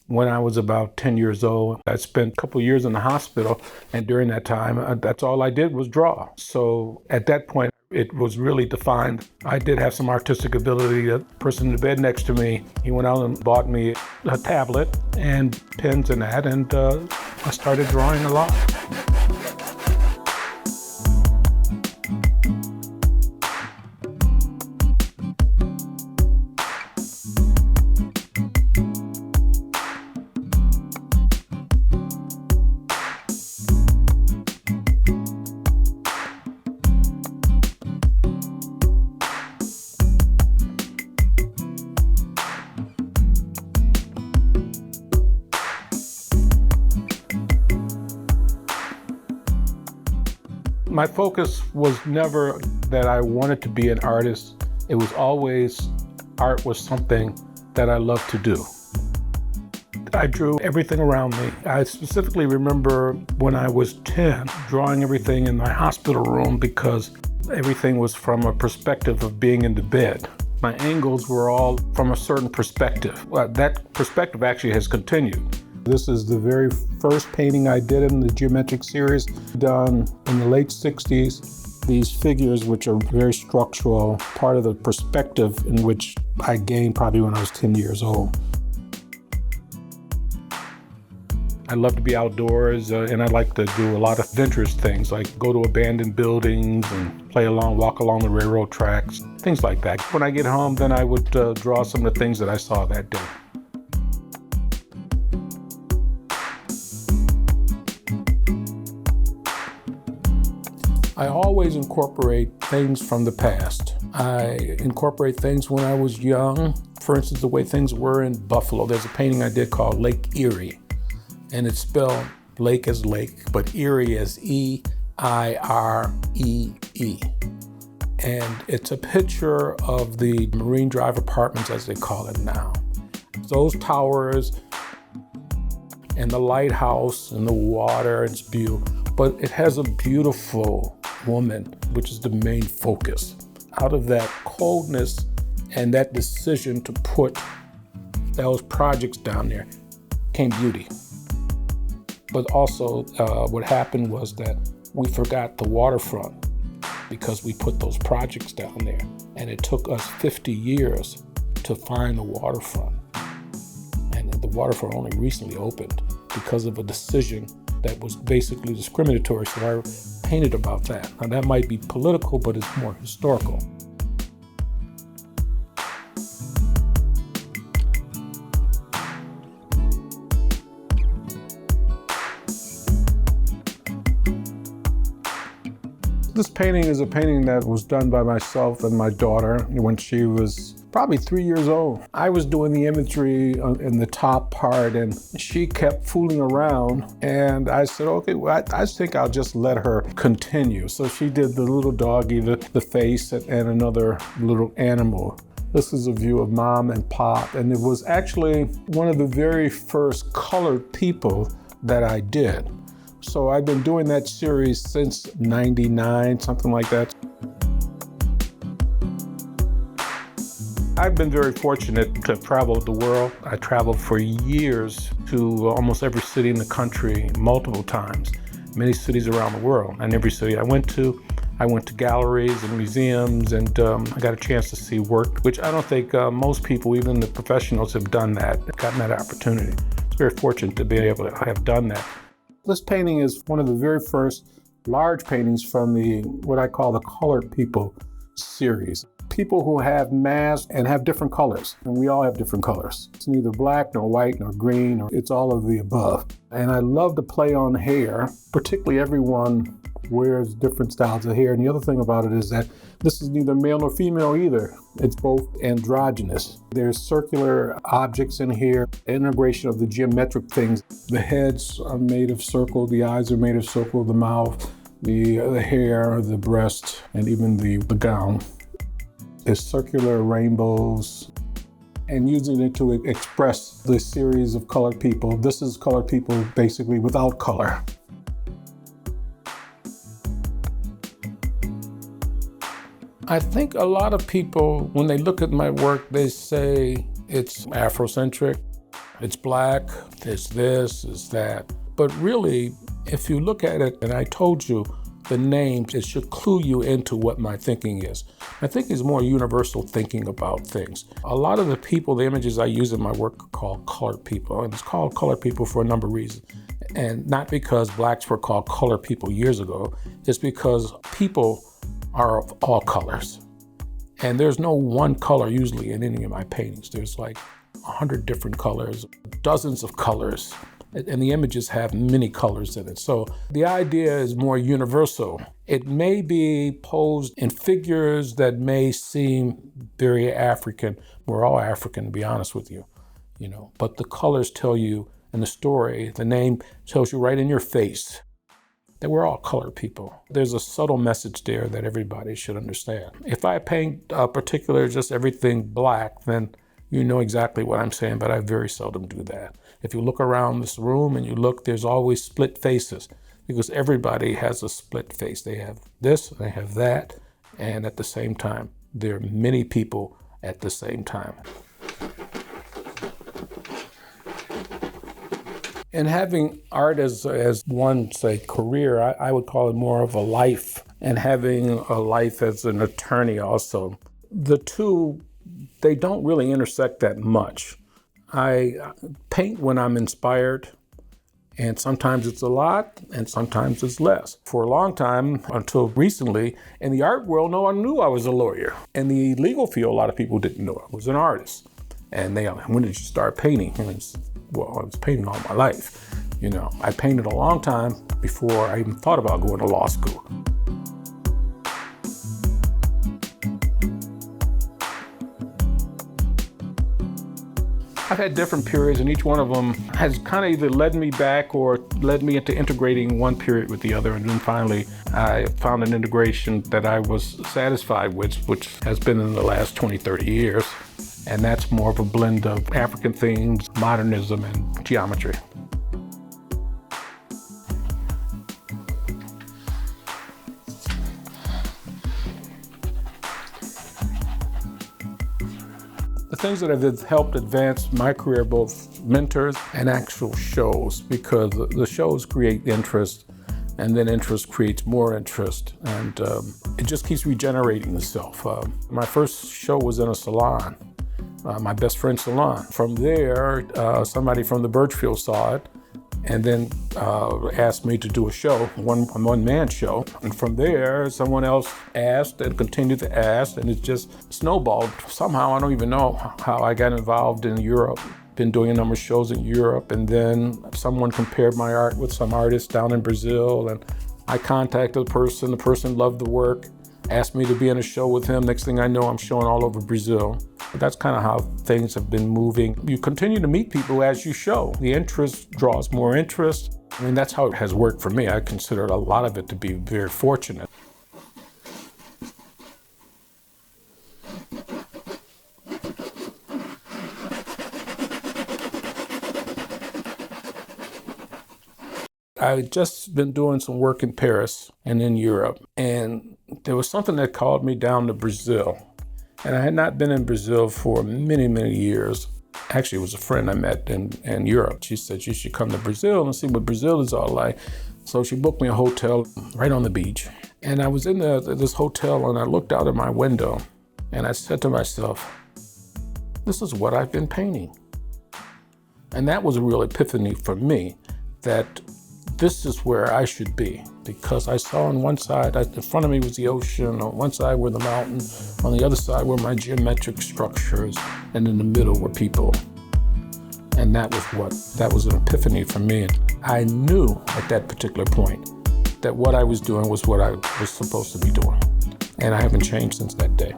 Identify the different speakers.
Speaker 1: when I was about 10 years old. I spent a couple of years in the hospital, and during that time, that's all I did was draw. So at that point, it was really defined. I did have some artistic ability. The person in the bed next to me, he went out and bought me a tablet and pens and that, and I started drawing a lot. My focus was never that I wanted to be an artist. It was always art was something that I loved to do. I drew everything around me. I specifically remember when I was 10, drawing everything in my hospital room because everything was from a perspective of being in the bed. My angles were all from a certain perspective. Well, that perspective actually has continued. This is the very first painting I did in the geometric series, done in the late 60s. These figures, which are very structural, part of the perspective in which I gained probably when I was 10 years old. I love to be outdoors, and I like to do a lot of adventurous things, like go to abandoned buildings and walk along the railroad tracks, things like that. When I get home, then I would draw some of the things that I saw that day. I always incorporate things from the past. I incorporate things when I was young. For instance, the way things were in Buffalo. There's a painting I did called Lake Erie, and it's spelled lake as lake, but Erie as E-I-R-E-E. And it's a picture of the Marine Drive Apartments, as they call it now. Those towers and the lighthouse and the water, it's beautiful. But it has a beautiful woman, which is the main focus. Out of that coldness and that decision to put those projects down there came beauty. But also what happened was that we forgot the waterfront because we put those projects down there. And it took us 50 years to find the waterfront. And the waterfront only recently opened because of a decision that was basically discriminatory, so I painted about that. Now that might be political, but it's more historical. This painting is a painting that was done by myself and my daughter when she was probably 3 years old. I was doing the imagery in the top part, and she kept fooling around, and I said, okay, well, I think I'll just let her continue. So she did the little doggy, the face, and another little animal. This is a view of Mom and Pop, and it was actually one of the very first colored people that I did. So I've been doing that series since '99, something like that. I've been very fortunate to travel the world. I traveled for years to almost every city in the country, multiple times, many cities around the world. And every city I went to galleries and museums, and I got a chance to see work, which I don't think most people, even the professionals, have done that, gotten that opportunity. It's very fortunate to be able to have done that. This painting is one of the very first large paintings from what I call the Colored People series. People who have masks and have different colors, and we all have different colors. It's neither black nor white nor green, or it's all of the above. And I love to play on hair, particularly everyone wears different styles of hair. And the other thing about it is that this is neither male nor female either. It's both androgynous. There's circular objects in here, integration of the geometric things. The heads are made of circle, the eyes are made of circle, the mouth, the hair, the breast, and even the gown. There's circular rainbows, and using it to express the series of colored people. This is colored people basically without color. I think a lot of people, when they look at my work, they say it's Afrocentric. It's black, it's this, it's that. But really, if you look at it, and I told you, the name, it should clue you into what my thinking is. My thinking is more universal thinking about things. A lot of the people, the images I use in my work are called colored people, and it's called colored people for a number of reasons. And not because blacks were called colored people years ago, it's because people are of all colors. And there's no one color usually in any of my paintings. There's like 100 different colors, dozens of colors. And the images have many colors in it. So the idea is more universal. It may be posed in figures that may seem very African. We're all African, to be honest with you, but the colors tell you, and the story, the name tells you right in your face that we're all colored people. There's a subtle message there that everybody should understand. If I paint a particular, just everything black, then you know exactly what I'm saying, but I very seldom do that. If you look around this room and you look, there's always split faces because everybody has a split face. They have this, they have that, and at the same time, there are many people at the same time. And having art as one, say, career, I would call it more of a life, and having a life as an attorney also. The two, they don't really intersect that much. I paint when I'm inspired, and sometimes it's a lot, and sometimes it's less. For a long time, until recently, in the art world, no one knew I was a lawyer. In the legal field, a lot of people didn't know I was an artist. And they, when did you start painting? And well, I was painting all my life. I painted a long time before I even thought about going to law school. I've had different periods, and each one of them has kind of either led me back or led me into integrating one period with the other. And then finally, I found an integration that I was satisfied with, which has been in the last 20, 30 years. And that's more of a blend of African themes, modernism, and geometry. The things that have helped advance my career, both mentors and actual shows, because the shows create interest, and then interest creates more interest, and it just keeps regenerating itself. My first show was in a salon, my best friend's salon. From there, somebody from the Birchfield saw it, and then asked me to do a show, one-man show. And from there, someone else asked and continued to ask, and it just snowballed. Somehow, I don't even know how I got involved in Europe. Been doing a number of shows in Europe, and then someone compared my art with some artists down in Brazil, and I contacted the person loved the work, asked me to be in a show with him. Next thing I know, I'm showing all over Brazil. That's kind of how things have been moving. You continue to meet people as you show. The interest draws more interest. I mean, that's how it has worked for me. I consider a lot of it to be very fortunate. I'd just been doing some work in Paris and in Europe, and there was something that called me down to Brazil. And I had not been in Brazil for many, many years. Actually, it was a friend I met in Europe. She said, you should come to Brazil and see what Brazil is all like. So she booked me a hotel right on the beach. And I was in this hotel, and I looked out of my window, and I said to myself, this is what I've been painting. And that was a real epiphany for me, that this is where I should be, because I saw on one side, in front of me was the ocean, on one side were the mountains, on the other side were my geometric structures, and in the middle were people. And that was an epiphany for me. I knew at that particular point that what I was doing was what I was supposed to be doing. And I haven't changed since that day.